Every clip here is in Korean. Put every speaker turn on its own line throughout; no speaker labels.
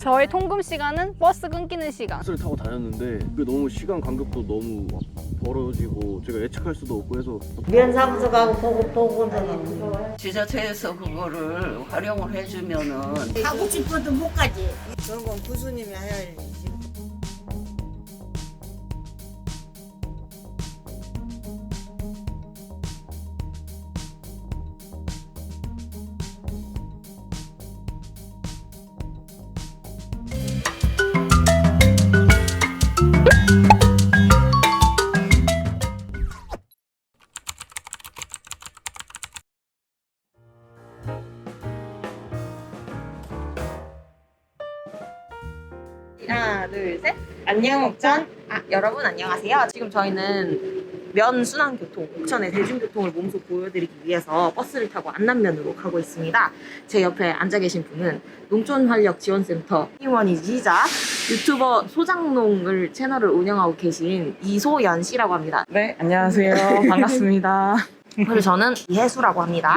저의 통금 시간은 버스 끊기는 시간.
버스를 타고 다녔는데 그게 너무 시간 간격도 너무 막 벌어지고 제가 예측할 수도 없고 해서
면사무소 가고 보고는
지자체에서 그거를 활용을 해주면은
가고 싶어도 못 가지.
그런 건 교수님이 해야 할 일이지.
하나, 둘, 셋. 안녕 옥천. 여러분 안녕하세요. 지금 저희는 면순환교통, 옥천의 대중교통을 몸소 보여드리기 위해서 버스를 타고 안남면으로 가고 있습니다. 제 옆에 앉아 계신 분은 농촌활력지원센터 팀원이시자 유튜버 소장농을 채널을 운영하고 계신 이소연 씨라고 합니다.
네, 안녕하세요. 반갑습니다.
그리고 저는 이혜수라고 합니다.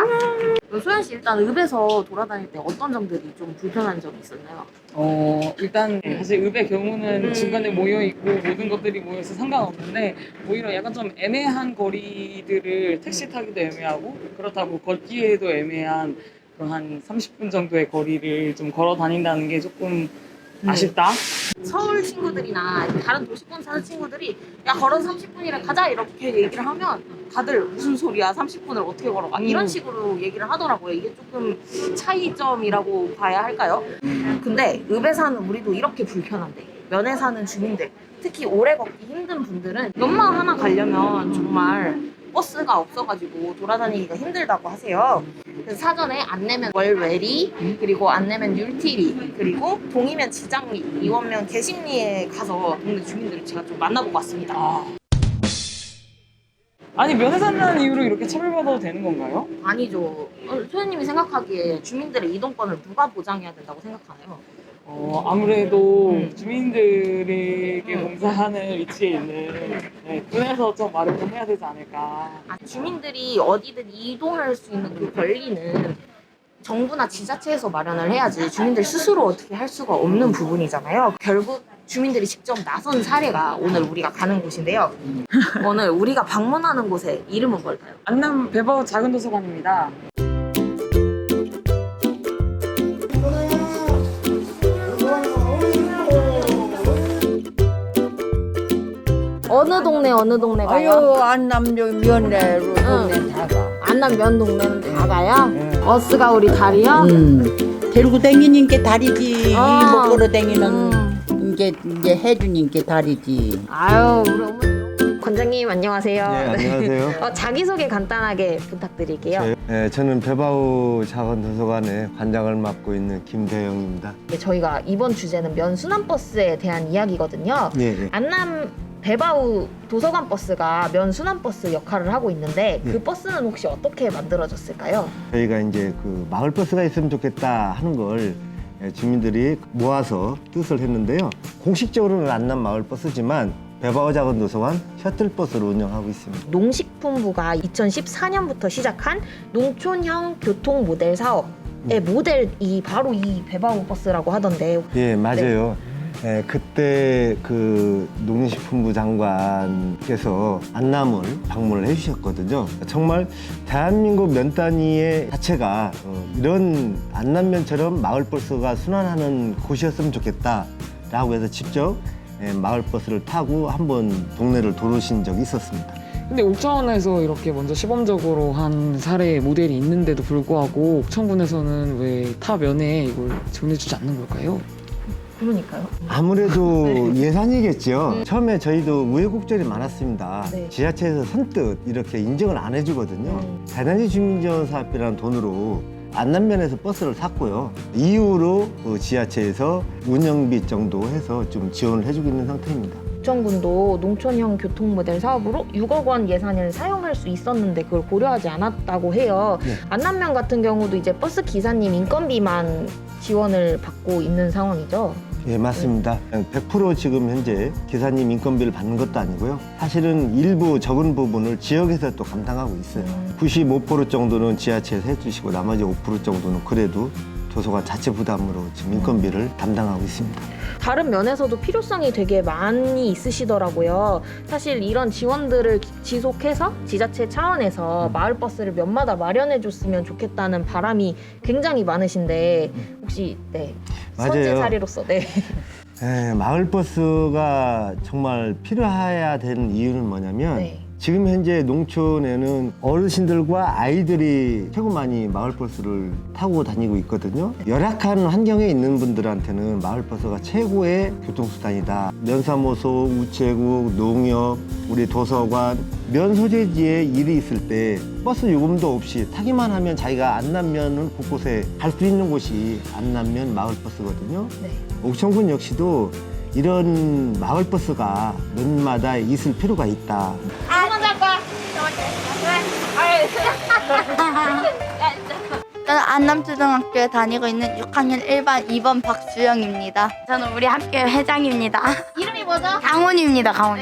소연 씨 일단 읍에서 돌아다닐 때 어떤 점들이 좀 불편한 점이 있었나요?
일단 사실 읍의 경우는 중간에 모여 있고 모든 것들이 모여서 상관없는데 오히려 약간 좀 애매한 거리들을 택시 타기도 애매하고 그렇다고 걷기에도 애매한 그런 한 30분 정도의 거리를 좀 걸어 다닌다는 게 조금 아쉽다.
서울 친구들이나 다른 도시권 사는 친구들이 야 걸어서 30분이래 가자 이렇게 얘기를 하면 다들 무슨 소리야 30분을 어떻게 걸어 막 이런 식으로 얘기를 하더라고요. 이게 조금 차이점이라고 봐야 할까요? 근데 읍에 사는 우리도 이렇게 불편한데 면에 사는 주민들 특히 오래 걷기 힘든 분들은 연마 하나 가려면 정말 버스가 없어가지고 돌아다니기가 힘들다고 하세요. 그래서 사전에 안 내면 월외리, 그리고 안 내면 율티리, 그리고 동이면 지장리, 이원면 개심리에 가서 동네 주민들을 제가 좀 만나보고 왔습니다.
아니, 면에 산다는 이유로 이렇게 차별받아도 되는 건가요?
아니죠. 소연님이 생각하기에 주민들의 이동권을 누가 보장해야 된다고 생각하나요?
아무래도 주민들에게 봉사하는 위치에 있는 군에서 좀 마련을 해야 되지 않을까.
주민들이 어디든 이동할 수 있는 그 권리는 정부나 지자체에서 마련을 해야지 주민들 스스로 어떻게 할 수가 없는 부분이잖아요. 결국 주민들이 직접 나선 사례가 오늘 우리가 가는 곳인데요. 오늘 우리가 방문하는 곳의 이름은 뭘까요?
안남 배바우 작은 도서관입니다.
어느 동네 가요?
아유 안남역 면내로 동네 다 가.
안남 면 동네는 다 가요? 버스가 우리 다리요?
데리고 댕기님께 다리지.
아.
이 먹으러 댕기는 이제 해주님께 다리지.
아유 우리 어머니 관장님 안녕하세요.
네, 안녕하세요.
자기소개 간단하게 부탁드릴게요.
저는 배바우 작은 도서관의 관장을 맡고 있는 김대영입니다.
네, 저희가 이번 주제는 면순환버스에 대한 이야기거든요.
예.
안남 배바우 도서관 버스가 면순환버스 역할을 하고 있는데 그 버스는 혹시 어떻게 만들어졌을까요?
저희가 이제 그 마을 버스가 있으면 좋겠다 하는 걸 주민들이 모아서 뜻을 했는데요. 공식적으로는 안남 마을 버스지만 배바우 작은 도서관 셔틀버스를 운영하고 있습니다.
농식품부가 2014년부터 시작한 농촌형 교통 모델 사업의 모델이 바로 이 배바우 버스라고 하던데.
예, 맞아요. 그때 그 농림식품부 장관께서 안남을 방문을 해주셨거든요. 정말 대한민국 면 단위의 자체가 이런 안남면처럼 마을버스가 순환하는 곳이었으면 좋겠다라고 해서 직접 마을버스를 타고 한번 동네를 도르신 적이 있었습니다.
근데 옥천에서 이렇게 먼저 시범적으로 한 사례 모델이 있는데도 불구하고 옥천군에서는 왜 타 면에 이걸 지원해주지 않는 걸까요?
그러니까요.
아무래도 예산이겠죠. 처음에 저희도 우여곡절이 많았습니다.
네.
지자체에서 선뜻 이렇게 인정을 안 해주거든요. 대단지 주민지원 사업이라는 돈으로 안남면에서 버스를 샀고요. 이후로 지자체에서 운영비 정도 해서 좀 지원을 해주고 있는 상태입니다.
옥천군도 농촌형 교통 모델 사업으로 6억 원 예산을 사용할 수 있었는데 그걸 고려하지 않았다고 해요.
네.
안남면 같은 경우도 이제 버스 기사님 인건비만 지원을 받고 있는 상황이죠.
예, 맞습니다. 100% 지금 현재 기사님 인건비를 받는 것도 아니고요. 사실은 일부 적은 부분을 지역에서 또 감당하고 있어요. 95% 정도는 지자체에서 해주시고 나머지 5% 정도는 그래도 도서관 자체 부담으로 지금 인건비를 담당하고 있습니다.
다른 면에서도 필요성이 되게 많이 있으시더라고요. 사실 이런 지원들을 지속해서 지자체 차원에서 마을버스를 면마다 마련해줬으면 좋겠다는 바람이 굉장히 많으신데 혹시 선제
맞아요.
자리로서
마을버스가 정말 필요해야 되는 이유는 뭐냐면 지금 현재 농촌에는 어르신들과 아이들이 최고 많이 마을버스를 타고 다니고 있거든요. 열악한 환경에 있는 분들한테는 마을버스가 최고의 교통수단이다. 면사무소, 우체국, 농협, 우리 도서관, 면 소재지에 일이 있을 때 버스 요금도 없이 타기만 하면 자기가 안남면을 곳곳에 갈 수 있는 곳이 안남면 마을버스거든요. 옥천군 역시도 이런 마을버스가 면마다 있을 필요가 있다.
저는 안남초등학교에 다니고 있는 6학년 1반 2번 박주영입니다. 저는 우리 학교 회장입니다.
이름이 뭐죠?
강훈입니다. 강훈.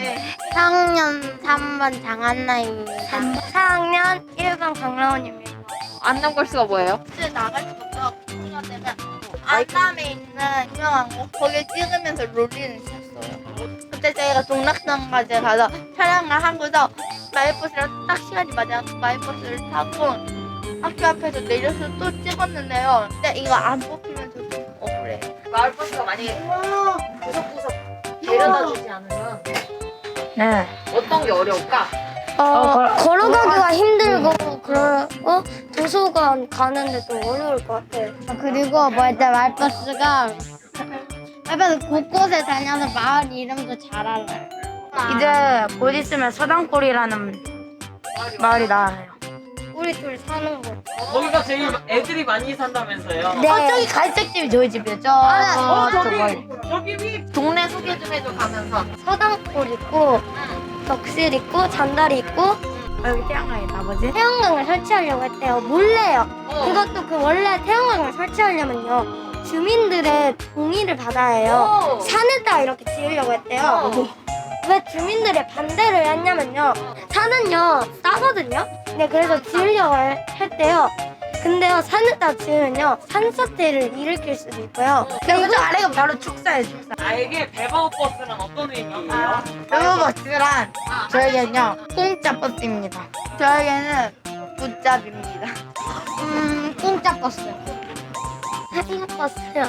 4학년 3번 장한나입니다. 4학년 1번 강라원입니다.
안남걸스가 뭐예요?
혹시 나갈 때부터 코로나 때문에 안남에 있는 유명한 곳 거기 찍으면서 롤리는 쳤어요. 그때 저희가 동락산까지 가서 촬영을 하고서 마을버스를 딱 시간이 맞아 마을버스를 타고 학교 앞에서 내려서 또 찍었는데요. 근데 이거 안 뽑히면 저 좀 억울해요.
마을버스가 만약에 구석구석 데려다 주지 않으면
네.
어떤 게 어려울까?
걸어가기가 힘들고 그리고 도서관 가는데 좀 어려울 것 같아요. 그리고 일단 마을버스가 곳곳에 다녀서 마을 이름도 잘 알아요. 이제 곧 있으면 서당골이라는 마을이 나와요. 우리 둘 사는 곳.
거기가 제일 애들이 많이 산다면서요?
네. 저기 갈색집이 저희 집이에요.
저기 위.
동네 소개 좀 해줘 가면서.
서당골 있고 덕실 있고 잔다리 있고 여기 태양광이 나머지 태양광을 설치하려고 했대요. 몰래요. 그것도 그 원래 태양광을 설치하려면요 주민들의 동의를 받아야 해요. 산에다가 이렇게 지으려고 했대요. 왜 주민들의 반대를 했냐면요 산은요 싸거든요. 네, 그래서 지으려고 했대요. 근데요 산에다가 지으면요 산사태를 일으킬 수도 있고요. 그리고 저 아래가 바로 축사예요. 축사.
나에게 배바버스는 어떤 의미예요?
배우버스란 저에게는요 공짜 버스입니다. 저에게는 굿잡입니다. 공짜 버스. 행복버스요.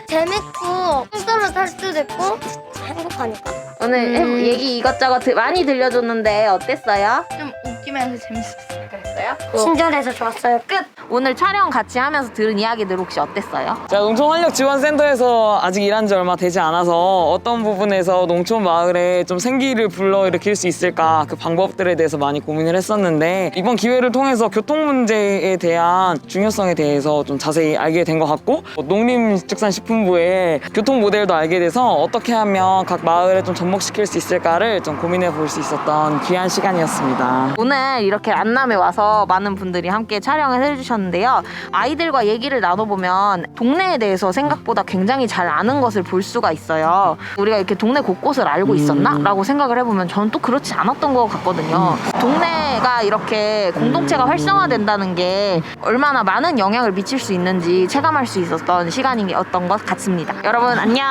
재밌고 스스로 탈 수도 있고 행복하니까.
오늘 얘기 이것저것 많이 들려줬는데 어땠어요?
좀 웃기면서 재밌었어요.
그랬어요?
친절해서 좋았어요. 끝.
오늘 촬영 같이 하면서 들은 이야기들 혹시 어땠어요?
자, 농촌활력지원센터에서 아직 일한 지 얼마 되지 않아서 어떤 부분에서 농촌 마을에 좀 생기를 불러일으킬 수 있을까 그 방법들에 대해서 많이 고민을 했었는데 이번 기회를 통해서 교통 문제에 대한 중요성에 대해서 좀 자세히 알게 된 것 같고 농림축산식품부의 교통 모델도 알게 돼서 어떻게 하면 각 마을에 좀 접목시킬 수 있을까를 좀 고민해 볼 수 있었던 귀한 시간이었습니다.
오늘 이렇게 안남에 와서 많은 분들이 함께 촬영을 해주셨는데요. 아이들과 얘기를 나눠보면 동네에 대해서 생각보다 굉장히 잘 아는 것을 볼 수가 있어요. 우리가 이렇게 동네 곳곳을 알고 있었나? 라고 생각을 해보면 저는 또 그렇지 않았던 것 같거든요. 동네가 이렇게 공동체가 활성화된다는 게 얼마나 많은 영향을 미칠 수 있는지 체감할 수 있었던 시간이었던 것 같습니다. 여러분 안녕.